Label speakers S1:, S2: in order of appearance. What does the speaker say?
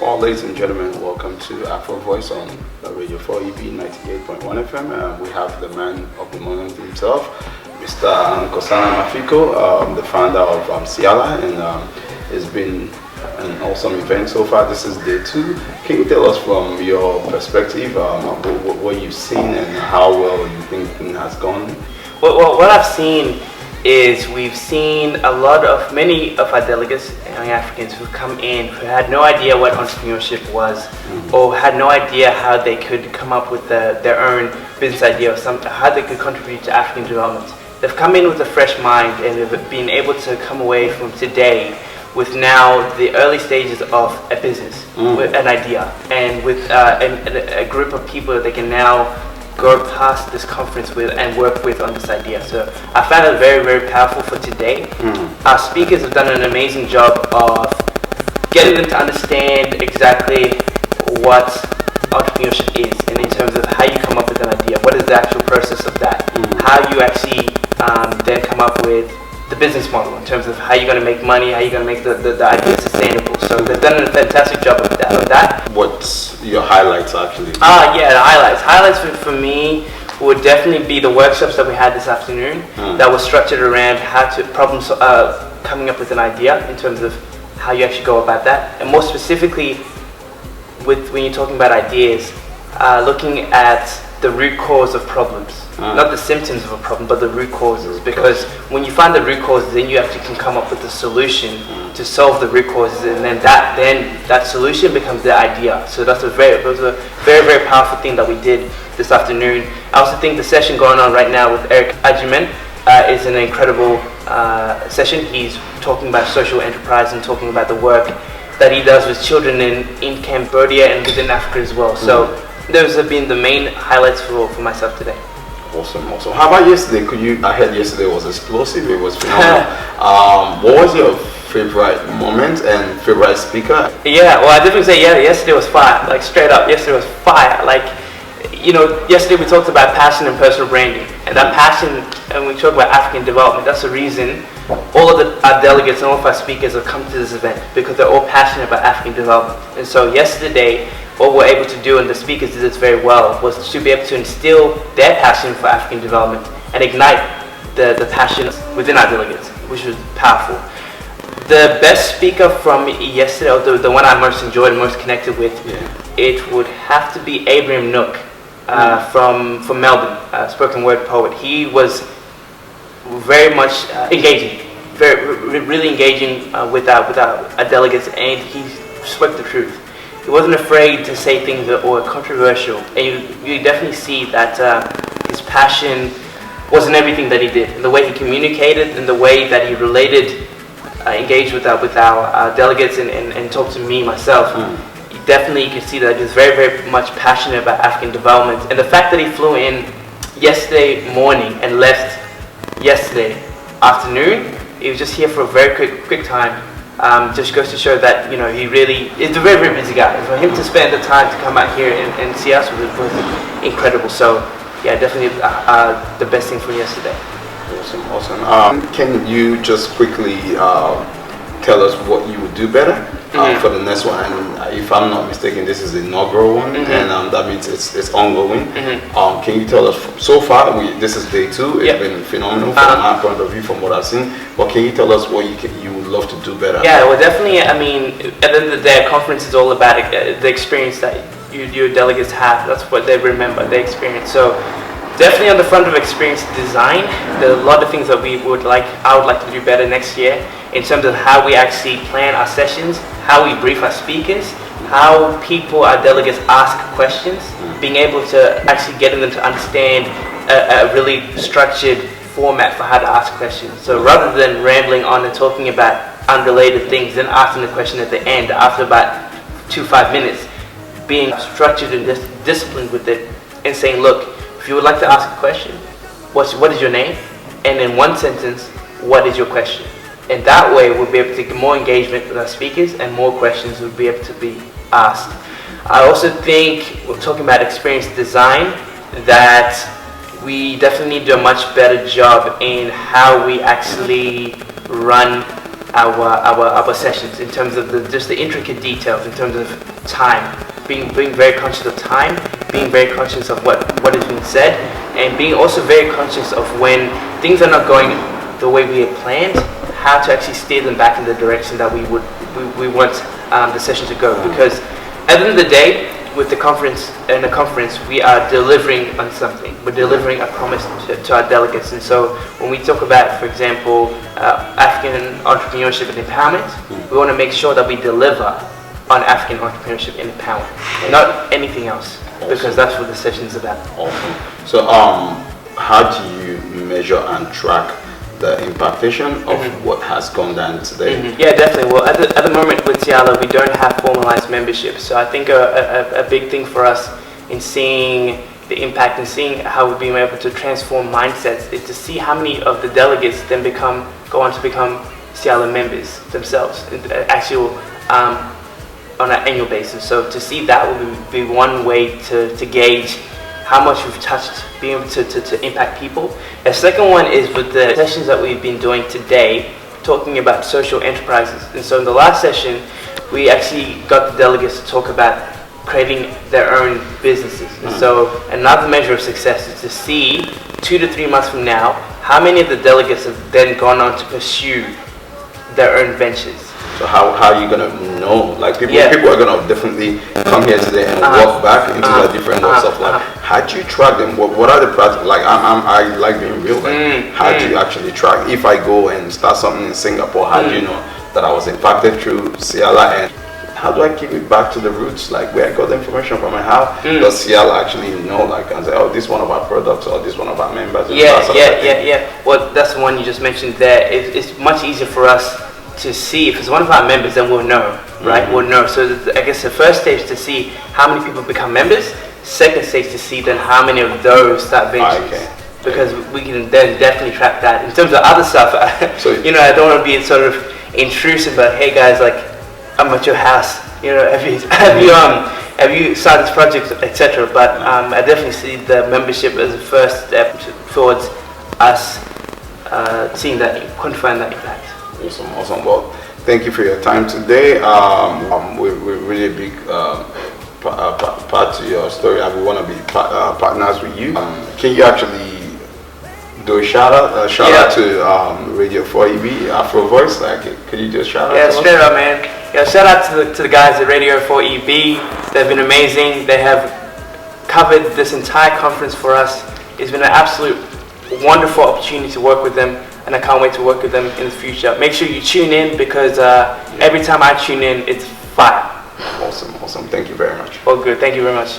S1: Well, ladies and gentlemen, welcome to Afro Voice on Radio 4EB 98.1 FM. We have the man of the moment himself, Mr. Nkosana Mafico, the founder of CYALA, and it's been an awesome event so far. This is day 2. Can you tell us from your perspective what you've seen and how well you think it has gone?
S2: Well, what I've seen is we've seen many of our delegates, young Africans, who come in who had no idea what entrepreneurship was, or had no idea how they could come up with their own business idea or how they could contribute to African development. They've come in with a fresh mind and they've been able to come away from today with now the early stages of a business, with an idea, and with a group of people that they can now go past this conference with and work with on this idea. So I found it very, very powerful for today. Our speakers have done an amazing job of getting them to understand exactly what entrepreneurship is, and in terms of how you come up with an idea, what is the actual process of that, how you actually then come up with the business model in terms of how you're going to make money, how you're going to make the idea sustainable. So they've done a fantastic job of that.
S1: What's your highlights actually?
S2: The highlights. Highlights for me would definitely be the workshops that we had this afternoon that was structured around how to coming up with an idea in terms of how you actually go about that, and more specifically when you're talking about ideas, looking at the root cause of problems. Not the symptoms of a problem, but the root causes. Because when you find the root causes, then you actually can come up with a solution to solve the root causes, and then that solution becomes the idea. So that was a very, very powerful thing that we did this afternoon. I also think the session going on right now with Eric Ajiman is an incredible session. He's talking about social enterprise and talking about the work that he does with children in Cambodia and within Africa as well. So those have been the main highlights for myself today.
S1: Awesome. How about yesterday? I heard yesterday was explosive. It was phenomenal. What was your favorite moment and favorite speaker?
S2: Yeah, well, I definitely say yesterday was fire. Like straight up, yesterday was fire. Like, yesterday we talked about passion and personal branding, and that passion, and we talk about African development. That's the reason all of our delegates and all of our speakers have come to this event, because they're all passionate about African development. And so yesterday, what we're able to do, and the speakers did this very well, was to be able to instill their passion for African development and ignite the passion within our delegates, which was powerful. The best speaker from yesterday, or the one I most enjoyed and most connected with, it would have to be Abraham Nook from Melbourne, spoken word poet. He was very much engaging, really engaging with our delegates, and he spoke the truth. He wasn't afraid to say things that were controversial, and you definitely see that his passion was in everything that he did, in the way he communicated, in the way that he engaged with our delegates and talked to me, myself. Definitely you can see that he's very, very much passionate about African development, and the fact that he flew in yesterday morning and left yesterday afternoon, he was just here for a very quick time. Just goes to show that he really is a very, very busy guy. For him to spend the time to come out here and see us was incredible. So yeah, definitely the best thing from yesterday.
S1: Awesome. Can you just quickly tell us what you would do better for the next one? And if I'm not mistaken, this is the inaugural one, and that means it's ongoing. Can you tell us, so far, this is day 2, it's been phenomenal from my point of view, from what I've seen, but can you tell us what you would love to do better?
S2: Yeah, well, definitely, I mean, at the end of the day, a conference is all about the experience that your delegates have. That's what they remember, their experience. So definitely on the front of experience design, there are a lot of things that I would like to do better next year, in terms of how we actually plan our sessions, how we brief our speakers, how our delegates ask questions, being able to actually getting them to understand a really structured format for how to ask questions. So rather than rambling on and talking about unrelated things, then asking the question at the end after about 2-5 minutes, being structured and disciplined with it, and saying, look, if you would like to ask a question, what is your name? And in one sentence, what is your question? And that way we'll be able to get more engagement with our speakers, and more questions will be able to be asked. I also think, we're talking about experience design, that we definitely need to do a much better job in how we actually run our sessions in terms of just the intricate details, in terms of time, being very conscious of time, being very conscious of what is being said, and being also very conscious of when things are not going the way we had planned, how to actually steer them back in the direction that we want the session to go. Because at the end of the day, with the conference, we are delivering on something. We're delivering a promise to our delegates. And so when we talk about, for example, African entrepreneurship and empowerment, we want to make sure that we deliver on African entrepreneurship and empowerment, not anything else, because that's what the session is about.
S1: Awesome. So how do you measure and track the impactation of what has gone down today?
S2: Yeah, definitely. Well, at the moment with CYALA, we don't have formalized membership. So I think a big thing for us in seeing the impact and seeing how we've been able to transform mindsets is to see how many of the delegates then go on to become CYALA members themselves, actual on an annual basis. So to see that will be one way to gauge how much we've touched, being able to impact people. The second one is with the sessions that we've been doing today, talking about social enterprises. And so in the last session, we actually got the delegates to talk about creating their own businesses. And so another measure of success is to see 2 to 3 months from now, how many of the delegates have then gone on to pursue their own ventures.
S1: So how are you gonna know? Like people are gonna definitely come here today and walk back into the different walks of life. How do you track them? What are the practical? Like I like being real. Like how do you actually track? If I go and start something in Singapore, how do you know that I was impacted through CYALA? And how do I keep it back to the roots? Like where I got the information from, and how does CYALA actually know? Like and say, oh, this one of our products or this one of our members.
S2: Yeah. Well, that's the one you just mentioned there. It's much easier for us to see. If it's one of our members, then we'll know, right? We'll know. So I guess the first stage is to see how many people become members. Second stage to see then how many of those start ventures. Because we can then definitely track that. In terms of other stuff,
S1: so,
S2: I don't want to be sort of intrusive, but hey guys, like I'm at your house. Have you started this project, etc. But I definitely see the membership as a first step towards us seeing that, quantifying that impact.
S1: Awesome. Well, thank you for your time today. We're really a big part to your story, and we want to be partners with you. Can you actually do a shout out to Radio 4EB Afro Voice? Like, could you just shout out?
S2: Yeah, straight up, man. Yeah, shout out to the guys at Radio 4EB. They've been amazing. They have covered this entire conference for us. It's been an absolute wonderful opportunity to work with them, and I can't wait to work with them in the future. Make sure you tune in, because every time I tune in, it's fire.
S1: Awesome. Thank you very much.
S2: All good. Thank you very much.